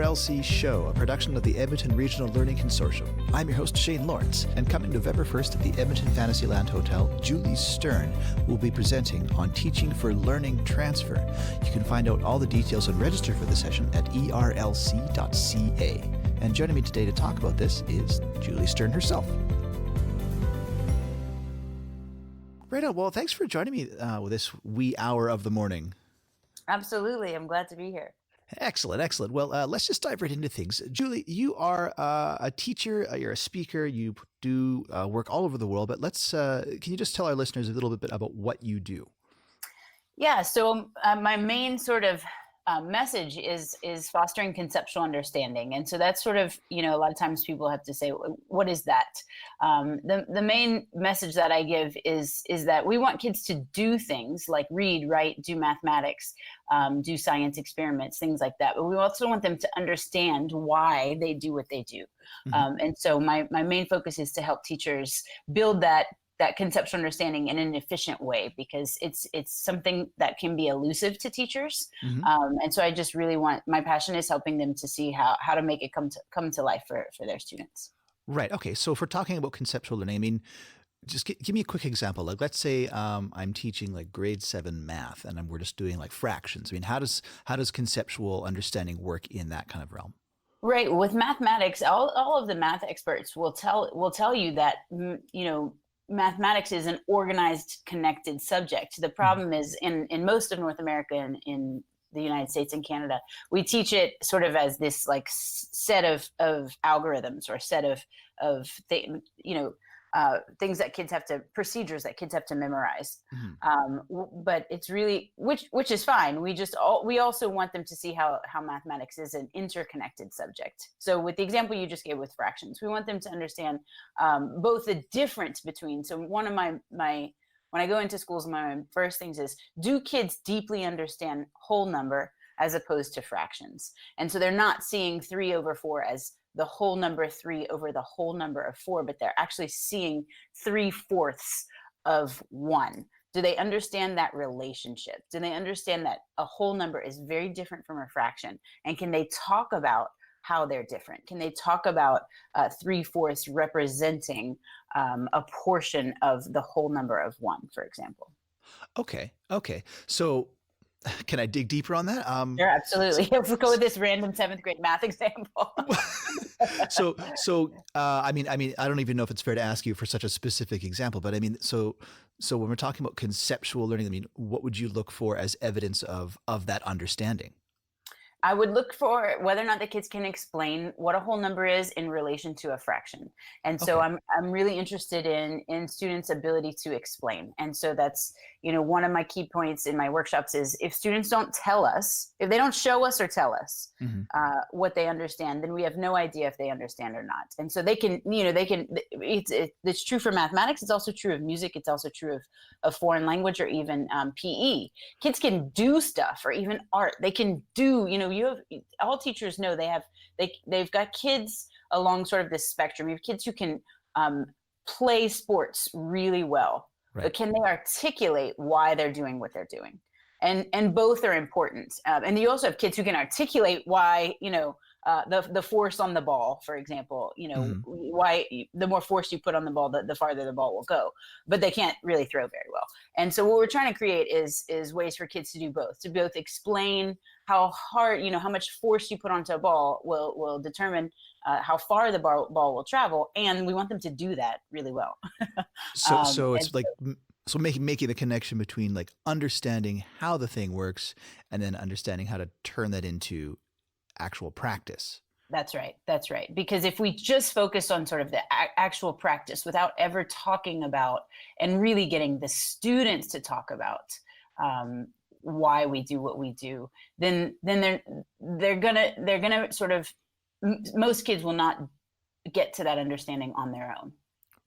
ERLC Show, a production of the Edmonton Regional Learning Consortium. I'm your host, Shane Lawrence, and coming November 1st at the Edmonton Fantasyland Hotel, Julie Stern will be presenting on Teaching for Learning Transfer. You can find out all the details and register for the session at erlc.ca. And joining me today to talk about this is Julie Stern herself. Right on. Well, thanks for joining me with this wee hour of the morning. Absolutely. I'm glad to be here. Excellent, excellent. Well, let's just dive right into things. Julie, you are a teacher, you're a speaker, you do work all over the world, but can you just tell our listeners a little bit about what you do? Yeah, so my main sort of message is fostering conceptual understanding. And so that's sort of, a lot of times people have to say, what is that? The main message that I give is that we want kids to do things like read, write, do mathematics, do science experiments, things like that. But we also want them to understand why they do what they do. Mm-hmm. And so my main focus is to help teachers build that conceptual understanding in an efficient way, because it's something that can be elusive to teachers. Mm-hmm. And so I just really my passion is helping them to see how to make it come to life for their students. Right. Okay. So if we're talking about conceptual learning, I mean, just give me a quick example. Like, let's say I'm teaching like grade 7 math, and we're just doing like fractions. I mean, how does conceptual understanding work in that kind of realm? Right. With mathematics, all of the math experts will tell you that, mathematics is an organized, connected subject. The problem is in most of North America and in the United States and Canada, we teach it sort of as this like set of algorithms or set of things that kids have to, procedures that kids have to memorize. Mm-hmm. But it's really, which is fine. We also want them to see how mathematics is an interconnected subject. So with the example you just gave with fractions, we want them to understand both the difference between, so one of my when I go into schools, my first things is, do kids deeply understand whole number as opposed to fractions? And so they're not seeing 3 over 4 as the whole number 3 over the whole number of 4, but they're actually seeing 3/4 of 1. Do they understand that relationship? Do they understand that a whole number is very different from a fraction? And can they talk about how they're different? Can they talk about 3/4 representing a portion of the whole number of 1, for example? Okay. So can I dig deeper on that? Sure, absolutely. Let's go with this random 7th grade math example. So I mean, I don't even know if it's fair to ask you for such a specific example, but I mean, so when we're talking about conceptual learning, I mean, what would you look for as evidence of that understanding? I would look for whether or not the kids can explain what a whole number is in relation to a fraction. And so I'm really interested in students' ability to explain. And so that's, one of my key points in my workshops is, if students don't tell us, if they don't show us or tell us mm-hmm. What they understand, then we have no idea if they understand or not. And so it's true for mathematics. It's also true of music. It's also true of foreign language, or even PE. Kids can do stuff, or even art. They can do, all teachers know they've got kids along sort of this spectrum. You have kids who can play sports really well, right, but can they articulate why they're doing what they're doing? And both are important. And you also have kids who can articulate why, the force on the ball, for example, mm-hmm. why the more force you put on the ball, the farther the ball will go, but they can't really throw very well. And so what we're trying to create is ways for kids to do both, to both explain how hard, how much force you put onto a ball will determine how far the ball will travel. And we want them to do that really well. So it's like, so making the connection between like understanding how the thing works and then understanding how to turn that into actual practice. That's right. Because if we just focus on sort of the actual practice without ever talking about and really getting the students to talk about why we do what we do, then they're gonna sort of, most kids will not get to that understanding on their own.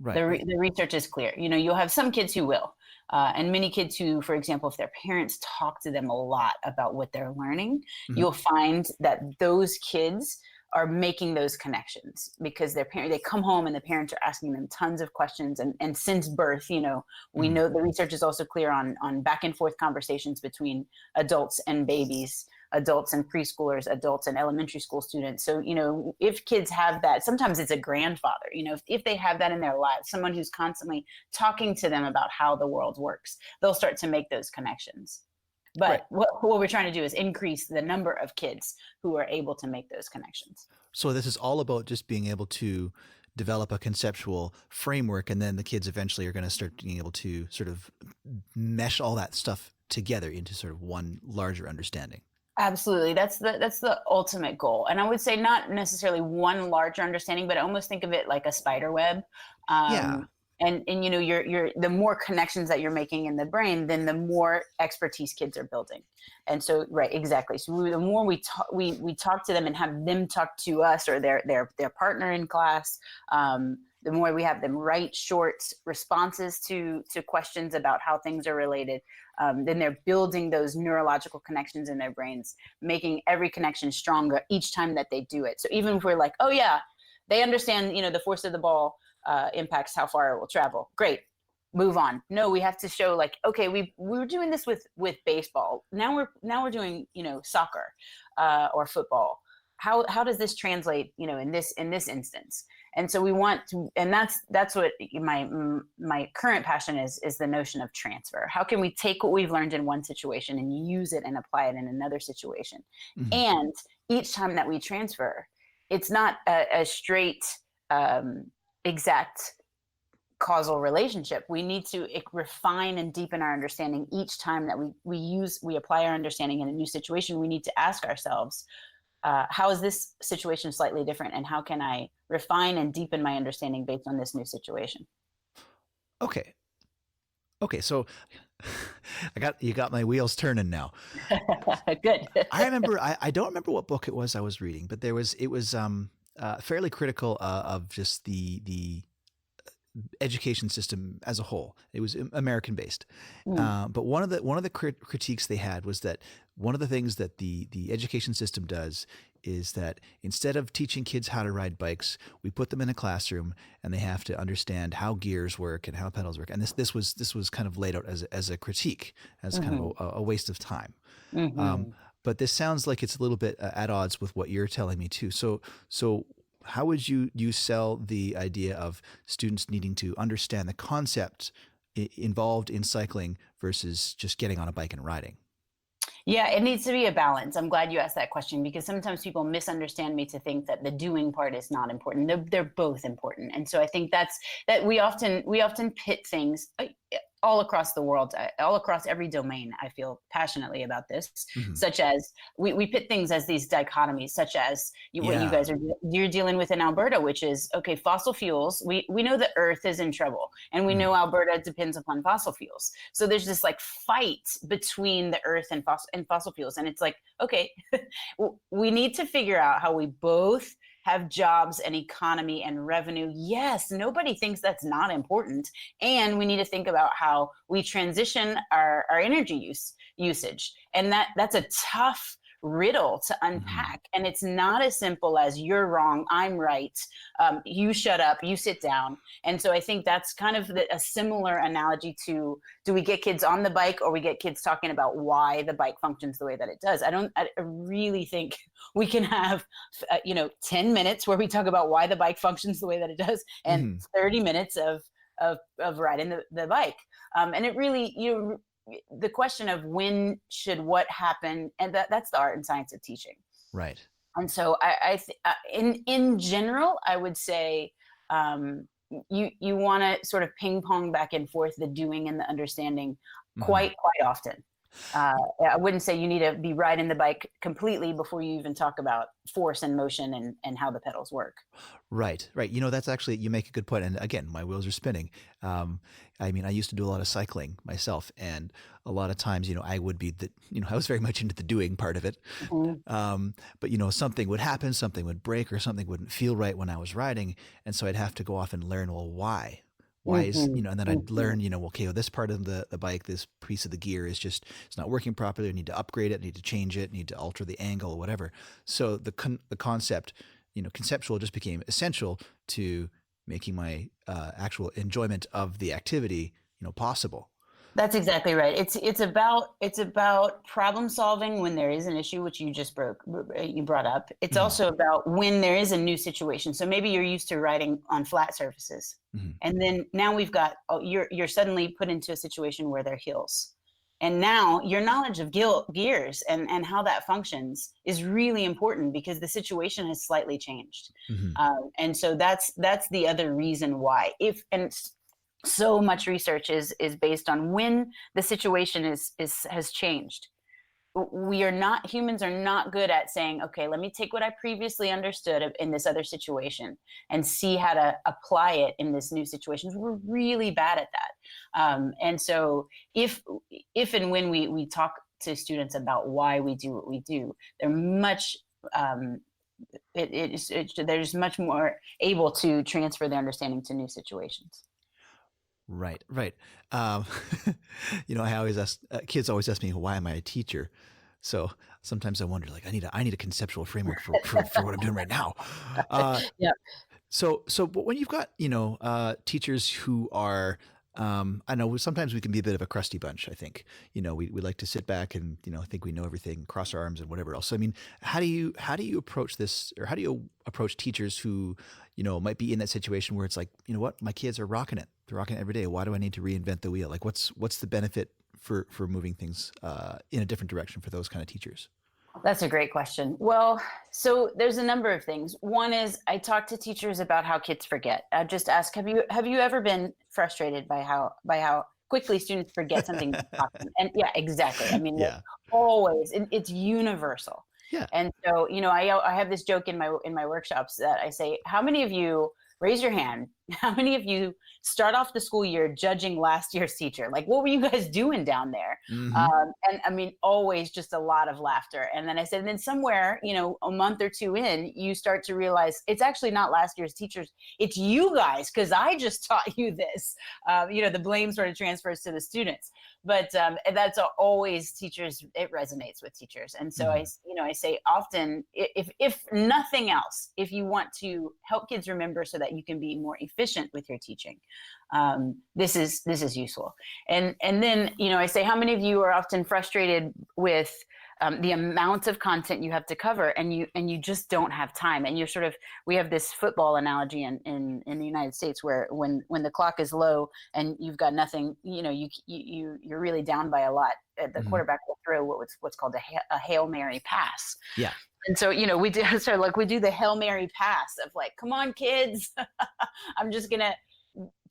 Right. The research is clear. You'll have some kids who will, and many kids who, for example, if their parents talk to them a lot about what they're learning, mm-hmm. you'll find that those kids are making those connections because they come home and the parents are asking them tons of questions. And since birth, we mm-hmm. know the research is also clear on back and forth conversations between adults and babies. adults and preschoolers, adults and elementary school students. So, if kids have that, sometimes it's a grandfather, if they have that in their lives, someone who's constantly talking to them about how the world works, they'll start to make those connections. But Right. what we're trying to do is increase the number of kids who are able to make those connections. So this is all about just being able to develop a conceptual framework, and then the kids eventually are going to start being able to sort of mesh all that stuff together into sort of one larger understanding. Absolutely. That's the ultimate goal. And I would say not necessarily one larger understanding, but almost think of it like a spider web. Yeah. And you're the more connections that you're making in the brain, then the more expertise kids are building. And so, right, exactly. So the more we talk to them and have them talk to us or their partner in class, the more we have them write short responses to questions about how things are related. Then they're building those neurological connections in their brains, making every connection stronger each time that they do it. So even if we're like, oh yeah, they understand, the force of the ball impacts how far it will travel. Great, move on. No, we have to show like, okay, we were doing this with baseball. Now we're doing, soccer or football. How does this translate, in this instance? And so we want to, and that's what my current passion is the notion of transfer. How can we take what we've learned in one situation and use it and apply it in another situation? Mm-hmm. And each time that we transfer, it's not a straight exact causal relationship. We need to refine and deepen our understanding each time that we apply our understanding in a new situation. We need to ask ourselves, how is this situation slightly different, and how can I refine and deepen my understanding based on this new situation? Okay. So you got my wheels turning now. Good. I remember, I don't remember what book it was I was reading, but it was fairly critical of just the education system as a whole. It was American based. But one of the critiques they had was that one of the things that the education system does is that instead of teaching kids how to ride bikes, we put them in a classroom and they have to understand how gears work and how pedals work. And this was kind of laid out as a critique, as kind of a waste of time. But this sounds like it's a little bit at odds with what you're telling me too. So how would you sell the idea of students needing to understand the concept involved in cycling versus just getting on a bike and riding? Yeah, it needs to be a balance. I'm glad you asked that question, because sometimes people misunderstand me to think that the doing part is not important. They're both important. And so I think that we often pit things all across the world, all across every domain. I feel passionately about this, such as we pit things as these dichotomies, such as what you guys you're dealing with in Alberta, which is, okay, fossil fuels. We know the earth is in trouble, and we know Alberta depends upon fossil fuels. So there's this like fight between the earth and fossil fuels. And it's like, okay, we need to figure out how we both have jobs and economy and revenue. Yes, nobody thinks that's not important. And we need to think about how we transition our energy usage. And that's a tough riddle to unpack. And it's not as simple as you're wrong, I'm right, you shut up, you sit down. And so I think that's kind of a similar analogy to, do we get kids on the bike, or we get kids talking about why the bike functions the way that it does? I really think we can have 10 minutes where we talk about why the bike functions the way that it does, and 30 minutes of riding the bike. And it really, the question of when should what happen, and that's the art and science of teaching. Right. And so in general, I would say you want to sort of ping pong back and forth the doing and the understanding quite often. I wouldn't say you need to be riding the bike completely before you even talk about force and motion and how the pedals work. Right. That's actually, you make a good point. And again, my wheels are spinning. I used to do a lot of cycling myself, and a lot of times, I would be I was very much into the doing part of it. But something would happen, something would break, or something wouldn't feel right when I was riding. And so I'd have to go off and learn, well, why? Why is, and then I'd learn, okay, well, this part of the bike, this piece of the gear it's not working properly. I need to upgrade it, need to change it, need to alter the angle or whatever. So the concept, conceptual just became essential to making my actual enjoyment of the activity, possible. That's exactly right. It's about problem solving when there is an issue, which you brought up. It's Mhm. also about when there is a new situation. So maybe you're used to writing on flat surfaces, Mhm. and then now you're suddenly put into a situation where there are hills, and now your knowledge of gears and how that functions is really important because the situation has slightly changed. Mhm. And so that's the other reason why. If and so much research is based on when the situation is has changed. We are not Humans are not good at saying, okay, let me take what I previously understood in this other situation and see how to apply it in this new situation. We're really bad at that. And so if and when we talk to students about why we do what we do, they're much um, they're just much more able to transfer their understanding to new situations. Right, right. Um, I always ask kids always ask me, "Why am I a teacher?" So sometimes I wonder, like, I need a conceptual framework for what I'm doing right now. Uh, Yeah. but when you've got teachers who are I know sometimes we can be a bit of a crusty bunch. I think we like to sit back and think we know everything, cross our arms and whatever else. So I mean, how do you approach this, or how do you approach teachers who might be in that situation where it's like, what, my kids are rocking it, they're rocking it every day. Why do I need to reinvent the wheel? Like, what's the benefit for moving things in a different direction for those kind of teachers? That's a great question. Well, so there's a number of things. One is I talk to teachers about how kids forget. I just ask, have you ever been frustrated by how quickly students forget something? And yeah, exactly. I mean, Yeah, always, it's universal. yeah. And so, I have this joke in my workshops that I say, how many of you raise your hand? How many of you start off the school year judging last year's teacher? Like, what were you guys doing down there? Hmm. And I mean, always just a lot of laughter. And then I said, and then somewhere, a month or two in, you start to realize it's actually not last year's teachers, it's you guys, because I just taught you this. The blame sort of transfers to the students. But that's always teachers. It resonates with teachers. And so Hmm. I say often, if nothing else, if you want to help kids remember so that you can be more efficient with your teaching, this is useful. And then I say, how many of you are often frustrated with the amount of content you have to cover, and you just don't have time, and we have this football analogy in the United States where when the clock is low and you've got nothing, you're really down by a lot. The Hmm. quarterback will throw what's called a Hail Mary pass. Yeah. And so, we do the Hail Mary pass of like, come on, kids, I'm just gonna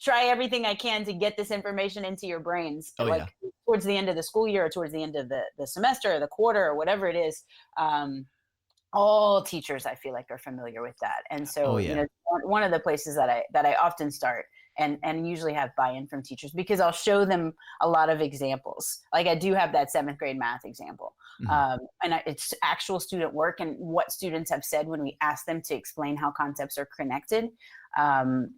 try everything I can to get this information into your brains, Oh yeah. like towards the end of the school year or towards the end of the semester or the quarter or whatever it is. All teachers, I feel like, are familiar with that. And Oh so, yeah. one of the places that I often start and usually have buy-in from teachers, because I'll show them a lot of examples. Like I do have that seventh grade math example. Hmm. It's actual student work and what students have said when we ask them to explain how concepts are connected. Um,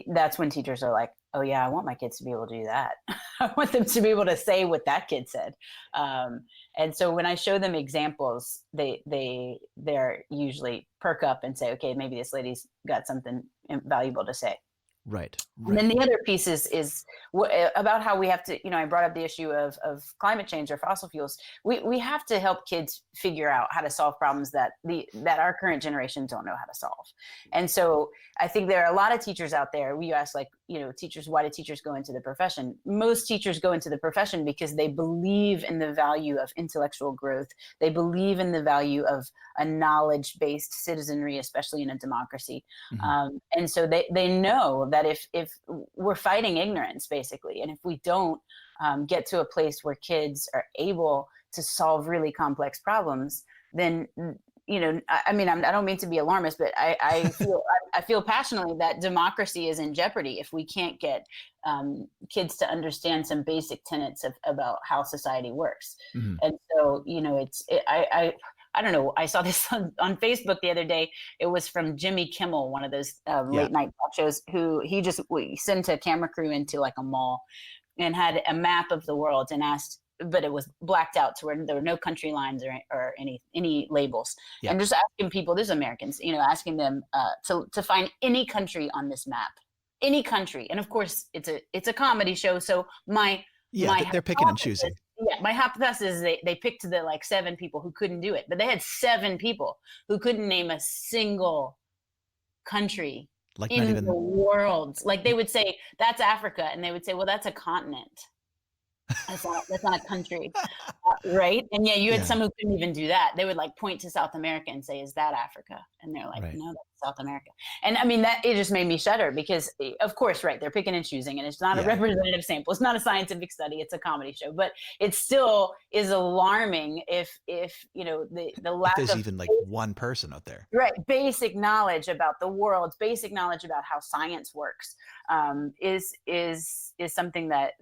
that's when teachers are like, oh yeah, I want my kids to be able to do that. I want them to be able to say what that kid said. And so when I show them examples, they're usually perk up and say, okay, maybe this lady's got something valuable to say. Right. And Right. then the other piece is about how we have to, I brought up the issue of climate change or fossil fuels. We have to help kids figure out how to solve problems that our current generation don't know how to solve. And so I think there are a lot of teachers out there. We ask, like, teachers, why do teachers go into the profession? Most teachers go into the profession because they believe in the value of intellectual growth. They believe in the value of a knowledge-based citizenry, especially in a democracy. Hmm. And so they know that if we're fighting ignorance, basically, and if we don't get to a place where kids are able to solve really complex problems, then I mean, I don't mean to be alarmist, but I feel passionately that democracy is in jeopardy if we can't get kids to understand some basic tenets about how society works. Hmm. And so, I don't know. I saw this on Facebook the other day. It was from Jimmy Kimmel, one of those Yeah. late night talk shows, who we sent a camera crew into like a mall and had a map of the world and asked, but it was blacked out to where there were no country lines or any labels, Yeah. and just asking people, this is Americans, asking them to find any country on this map, any country. And of course, it's a comedy show, so my Yeah, they're picking and choosing. My hypothesis is they picked the like 7 people who couldn't do it, but they had 7 people who couldn't name a single country Like not in even the world. Like they would say, that's Africa. And they would say, well, that's a continent. That's not a country. Right. And yeah, you had some who couldn't even do that. They would like point to South America and say, is that Africa? And they're like, no, that's South America. And I mean, it just made me shudder because of course, right, they're picking and choosing, and it's not a representative sample. It's not a scientific study. It's a comedy show, but it still is alarming if the lack if there's of even like one person out there. Right. Basic knowledge about the world, basic knowledge about how science works, is something that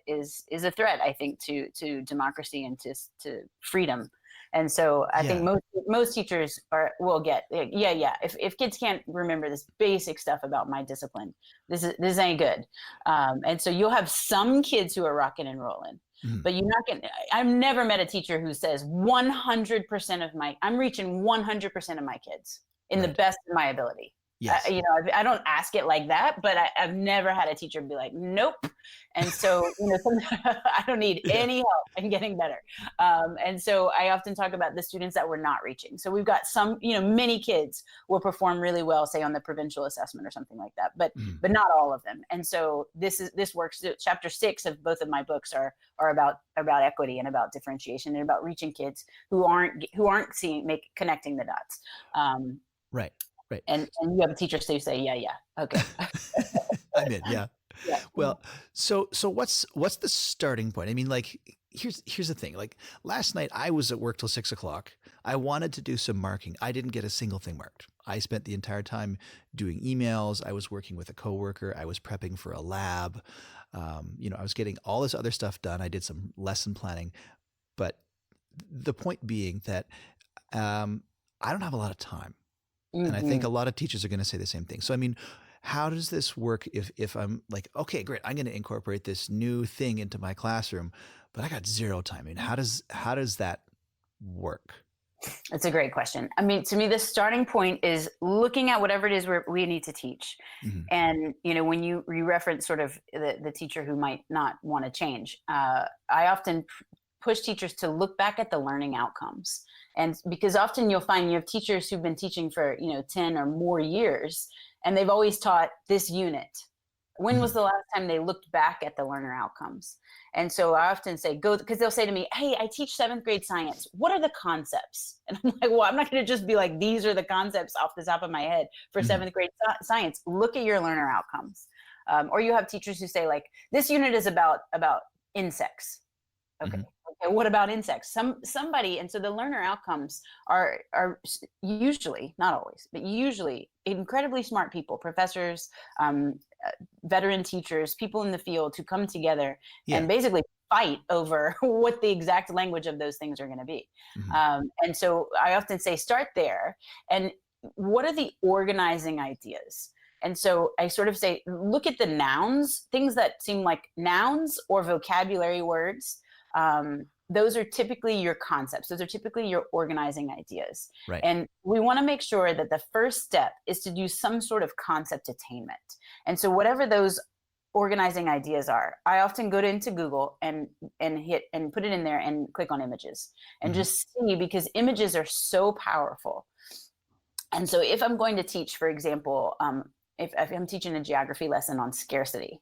is a threat, I think, to democracy and to freedom. And so I think most teachers will get, if kids can't remember this basic stuff about my discipline, this ain't good. And so you'll have some kids who are rocking and rolling. But you're not getting, I've never met a teacher who says 100% I'm reaching 100% of my kids in the best of my ability. Yes. I don't ask it like that, but I've never had a teacher be like, nope. And so, I don't need any help in getting better. And so I often talk about the students that we're not reaching. So we've got some, many kids will perform really well, say on the provincial assessment or something like that, but not all of them. And so this works. Chapter 6 of both of my books are about equity and about differentiation and about reaching kids who aren't connecting the dots. Right. Right. And you have a teacher who say, yeah, okay. I'm in, yeah. Well, so what's the starting point? I mean, like, here's the thing. Like last night I was at work till 6 o'clock. I wanted to do some marking. I didn't get a single thing marked. I spent the entire time doing emails. I was working with a coworker. I was prepping for a lab. I was getting all this other stuff done. I did some lesson planning, but the point being that I don't have a lot of time. And I think a lot of teachers are going to say the same thing. So, I mean, how does this work if I'm like, okay, great, I'm going to incorporate this new thing into my classroom, but I got zero time. I mean, how does that work? That's a great question. I mean, to me, the starting point is looking at whatever it is we need to teach. And, when you reference sort of the teacher who might not want to change, I often push teachers to look back at the learning outcomes. And because often you'll find you have teachers who've been teaching for, 10 or more years, and they've always taught this unit. When was the last time they looked back at the learner outcomes? And so I often say, because they'll say to me, hey, I teach 7th grade science. What are the concepts? And I'm like, well, I'm not going to just be like, these are the concepts off the top of my head for 7th grade science. Look at your learner outcomes. Or you have teachers who say like, this unit is about insects. Okay. Okay. What about insects? Somebody, and so the learner outcomes are usually, not always, but usually incredibly smart people, professors, veteran teachers, people in the field who come together and basically fight over what the exact language of those things are going to be. And so I often say, start there. And what are the organizing ideas? And so I sort of say, look at the nouns, things that seem like nouns or vocabulary words. Those are typically your concepts. Those are typically your organizing ideas. Right. And we want to make sure that the first step is to do some sort of concept attainment. And so whatever those organizing ideas are, I often go into Google and hit and put it in there and click on images and just see, because images are so powerful. And so if I'm going to teach, for example, if I'm teaching a geography lesson on scarcity,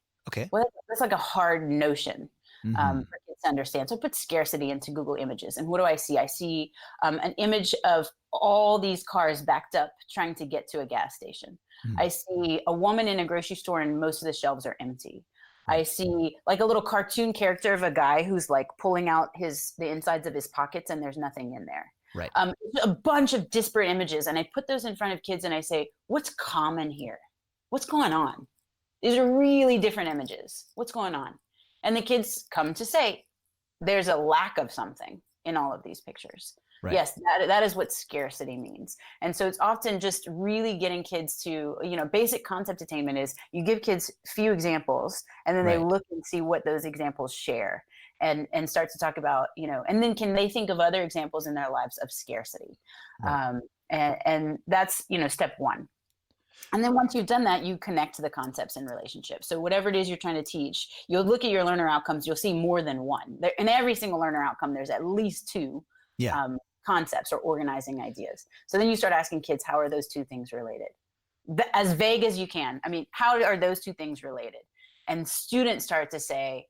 well, that's like a hard notion. For kids to understand. So I put scarcity into Google Images. And what do I see? I see an image of all these cars backed up trying to get to a gas station. I see a woman in a grocery store and most of the shelves are empty. I see like a little cartoon character of a guy who's like pulling out the insides of his pockets and there's nothing in there. Right. A bunch of disparate images. And I put those in front of kids and I say, what's common here? What's going on? These are really different images. What's going on? And the kids come to say, there's a lack of something in all of these pictures. Right. Yes, that is what scarcity means. And so it's often just really getting kids to, basic concept attainment is you give kids few examples and then they look and see what those examples share and start to talk about, and then can they think of other examples in their lives of scarcity? Right. And that's, step one. And then once you've done that, you connect to the concepts and relationships. So whatever it is you're trying to teach, you'll look at your learner outcomes, you'll see more than one. In every single learner outcome, there's at least two Yeah. concepts or organizing ideas. So then you start asking kids, how are those two things related? As vague as you can. I mean, how are those two things related? And students start to say,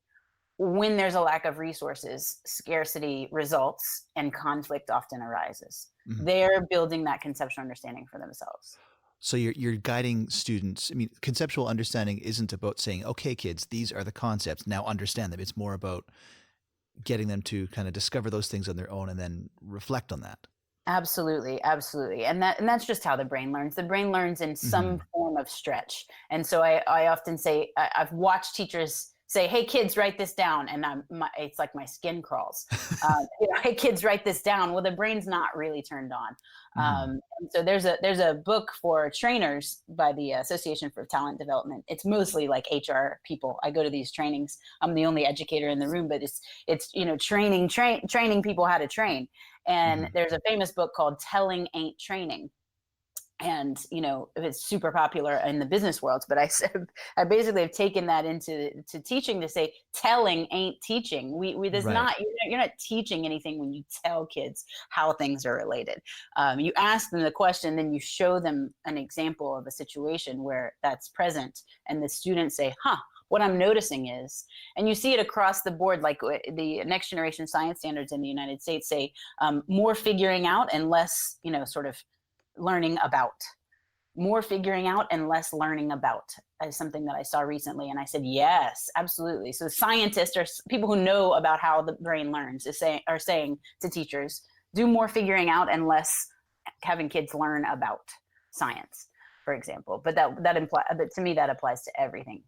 when there's a lack of resources, scarcity results and conflict often arises. Mhm. They're building that conceptual understanding for themselves. So you're guiding students. I mean, conceptual understanding isn't about saying, okay, kids, these are the concepts, now understand them. It's more about getting them to kind of discover those things on their own and then reflect on that. Absolutely, absolutely. And that's just how the brain learns. The brain learns in some form of stretch. And so I often say, I've watched teachers say, hey, kids, write this down. And it's like my skin crawls. Hey, kids, write this down. Well, the brain's not really turned on. And so there's a book for trainers by the Association for Talent Development. It's mostly like HR people. I go to these trainings. I'm the only educator in the room, but it's training people how to train. And there's a famous book called Telling Ain't Training. And, it's super popular in the business world, but I basically have taken that into teaching to say, telling ain't teaching. There's Right. not, you're not teaching anything when you tell kids how things are related. You ask them the question, then you show them an example of a situation where that's present. And the students say, what I'm noticing is, and you see it across the board, like the next generation science standards in the United States say, more figuring out and less, sort of learning about. More figuring out and less learning about is something that I saw recently. And I said, yes, absolutely. So scientists or people who know about how the brain learns are saying to teachers, do more figuring out and less having kids learn about science, for example. But but to me, that applies to everything.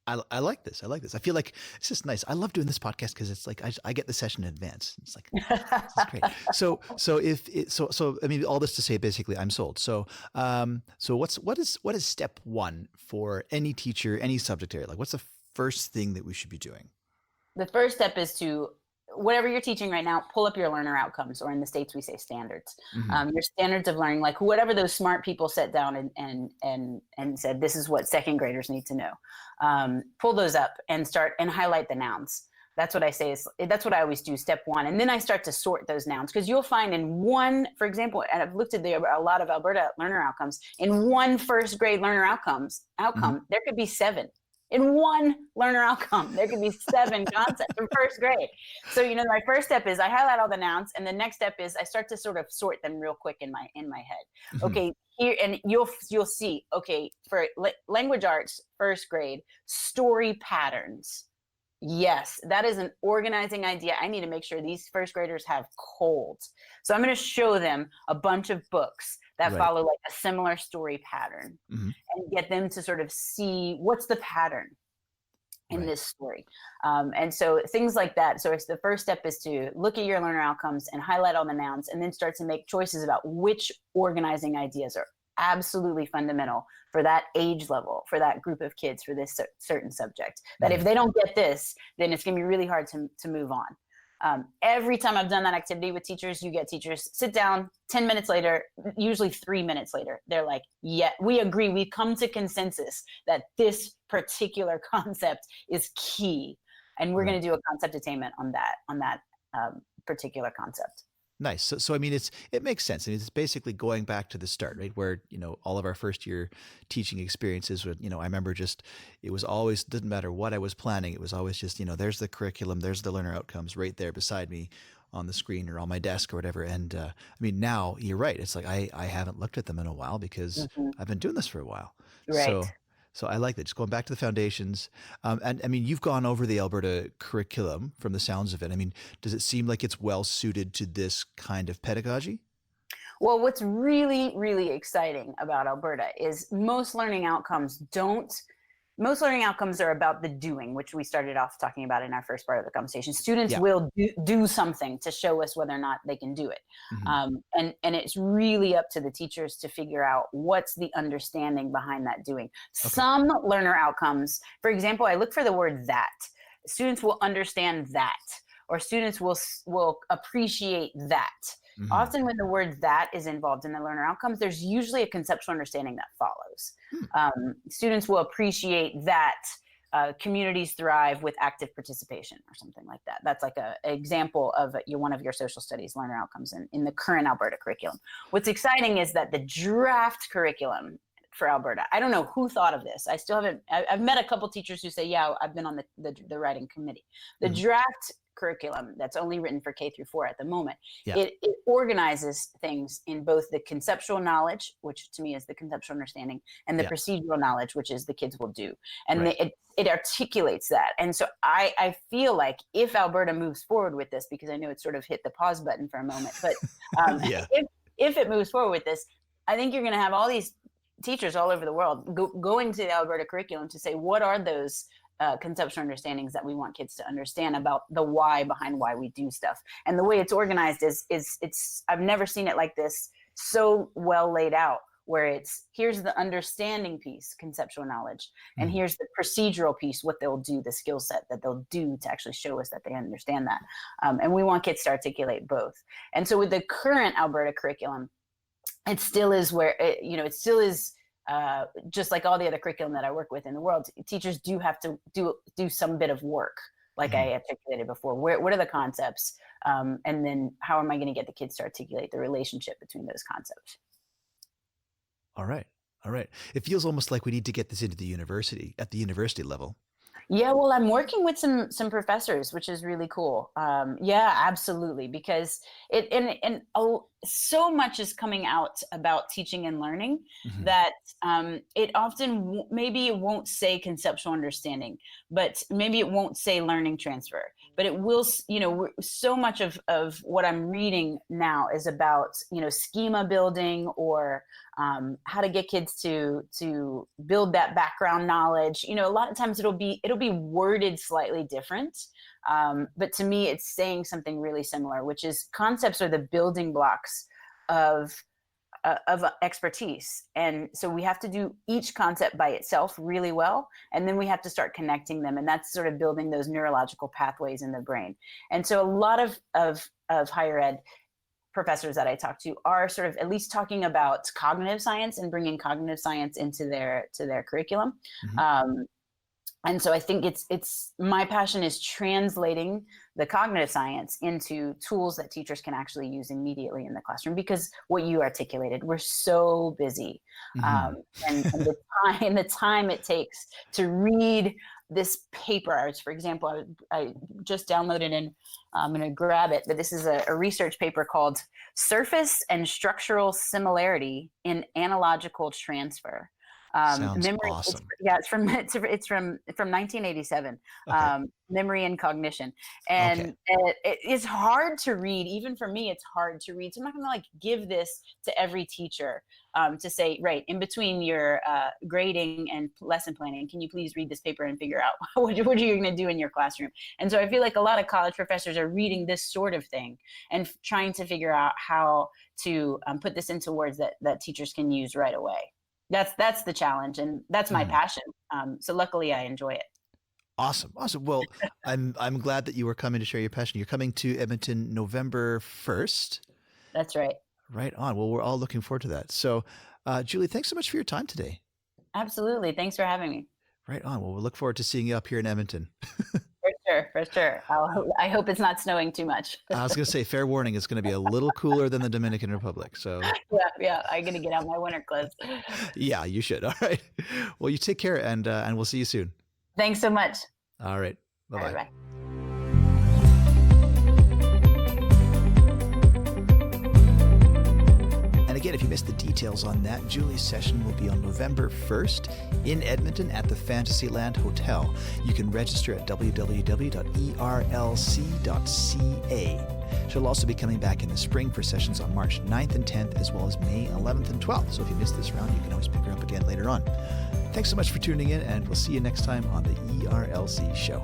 I like this. I feel like it's just nice. I love doing this podcast because it's like I get the session in advance. It's like this is great. So I mean, all this to say, basically, I'm sold. So what is step one for any teacher, any subject area? Like, what's the first thing that we should be doing? The first step is to, whatever you're teaching right now, pull up your learner outcomes, or in the States we say standards. Your standards of learning, like whatever those smart people sat down and said, this is what second graders need to know. Pull those up and start and highlight the nouns. That's what I say that's what I always do, step one. And then I start to sort those nouns, because you'll find in one, for example, and I've looked at a lot of Alberta learner outcomes, in one first grade learner outcome, there could be 7. In one learner outcome, there could be 7 concepts in first grade. So, my first step is I highlight all the nouns, and the next step is I start to sort of sort them real quick in my head. Okay, here, and you'll see, okay, for language arts, first grade, story patterns. Yes, that is an organizing idea. I need to make sure these first graders have colds. So I'm going to show them a bunch of books that follow like a similar story pattern, and get them to sort of see what's the pattern in this story. And so things like that. So it's the first step is to look at your learner outcomes and highlight all the nouns, and then start to make choices about which organizing ideas are absolutely fundamental for that age level, for that group of kids, for this certain subject. That if they don't get this, then it's going to be really hard to move on. Every time I've done that activity with teachers, you get teachers sit down 10 minutes later, usually 3 minutes later. They're like, yeah, we agree. We've come to consensus that this particular concept is key. And we're going to do a concept attainment on that particular concept. Nice. So I mean, it makes sense. I mean, it's basically going back to the start, right? Where, all of our first year teaching experiences would, I remember it was always, didn't matter what I was planning. It was always just, there's the curriculum, there's the learner outcomes right there beside me on the screen or on my desk or whatever. And I mean, now you're right. It's like, I haven't looked at them in a while because I've been doing this for a while. Right. So I like that. Just going back to the foundations. And I mean, you've gone over the Alberta curriculum from the sounds of it. I mean, does it seem like it's well suited to this kind of pedagogy? Well, what's really, really exciting about Alberta is most learning outcomes are about the doing, which we started off talking about in our first part of the conversation. Students will do something to show us whether or not they can do it. And it's really up to the teachers to figure out what's the understanding behind that doing. Okay. Some learner outcomes, for example, I look for the word that. Students will understand that, or students will appreciate that. Mm-hmm. Often when the word that is involved in the learner outcomes, there's usually a conceptual understanding that follows. Students will appreciate that communities thrive with active participation or something like that. That's like an example of one of your social studies learner outcomes in the current Alberta curriculum. What's exciting is that the draft curriculum for Alberta, I don't know who thought of this. I still haven't, I've met a couple teachers who say, yeah, I've been on the writing committee. The draft curriculum that's only written for K-4 at the moment, it organizes things in both the conceptual knowledge, which to me is the conceptual understanding, and the procedural knowledge, which is the kids will do. And it articulates that. And so I feel like if Alberta moves forward with this, because I know it's sort of hit the pause button for a moment, but if it moves forward with this, I think you're going to have all these teachers all over the world going to the Alberta curriculum to say, what are those conceptual understandings that we want kids to understand about the why behind why we do stuff. And the way it's organized is it's I've never seen it like this, so well laid out, where it's here's the understanding piece, conceptual knowledge, and here's the procedural piece, what they'll do, the skill set that they'll do to actually show us that they understand that. And we want kids to articulate both. And so with the current Alberta curriculum, it still is where it still is just like all the other curriculum that I work with in the world. Teachers do have to do some bit of work, like I articulated before. What are the concepts, and then how am I going to get the kids to articulate the relationship between those concepts? All right. It feels almost like we need to get this into the university, at the university level. Yeah, well, I'm working with some professors, which is really cool. Yeah, absolutely, because so much is coming out about teaching and learning that it often maybe it won't say conceptual understanding, but maybe it won't say learning transfer, but it will. So much of what I'm reading now is about schema building or how to get kids to build that background knowledge. A lot of times it'll be worded slightly different, but to me it's saying something really similar, which is concepts are the building blocks of expertise. And so we have to do each concept by itself really well, and then we have to start connecting them, and that's sort of building those neurological pathways in the brain. And so a lot of higher ed professors that I talk to are sort of at least talking about cognitive science and bringing cognitive science into their curriculum. And so I think it's my passion is translating the cognitive science into tools that teachers can actually use immediately in the classroom, because what you articulated, we're so busy. And the time it takes to read this paper. For example, I just downloaded and I'm going to grab it, but this is a research paper called Surface and Structural Similarity in Analogical Transfer. Sounds awesome. It's from 1987. Memory and cognition, and it's hard to read. Even for me, it's hard to read. So I'm not going to give this to every teacher to say, right in between your grading and lesson planning, can you please read this paper and figure out what are you going to do in your classroom? And so I feel like a lot of college professors are reading this sort of thing and trying to figure out how to put this into words that teachers can use right away. That's the challenge, and that's my passion. So luckily I enjoy it. Awesome. Well, I'm glad that you were coming to share your passion. You're coming to Edmonton November 1st. That's right. Right on. Well, we're all looking forward to that. So, Julie, thanks so much for your time today. Absolutely. Thanks for having me. Right on. Well, we'll look forward to seeing you up here in Edmonton. For sure. I hope it's not snowing too much. I was going to say, fair warning, it's going to be a little cooler than the Dominican Republic. So yeah, I'm going to get out my winter clothes. Yeah, you should. All right. Well, you take care, and we'll see you soon. Thanks so much. All right. Bye-bye. All right, bye. And again, if you missed the details on that, Julie's session will be on November 1st in Edmonton at the Fantasyland Hotel. You can register at www.erlc.ca. She'll also be coming back in the spring for sessions on March 9th and 10th, as well as May 11th and 12th. So if you missed this round, you can always pick her up again later on. Thanks so much for tuning in, and we'll see you next time on the ERLC show.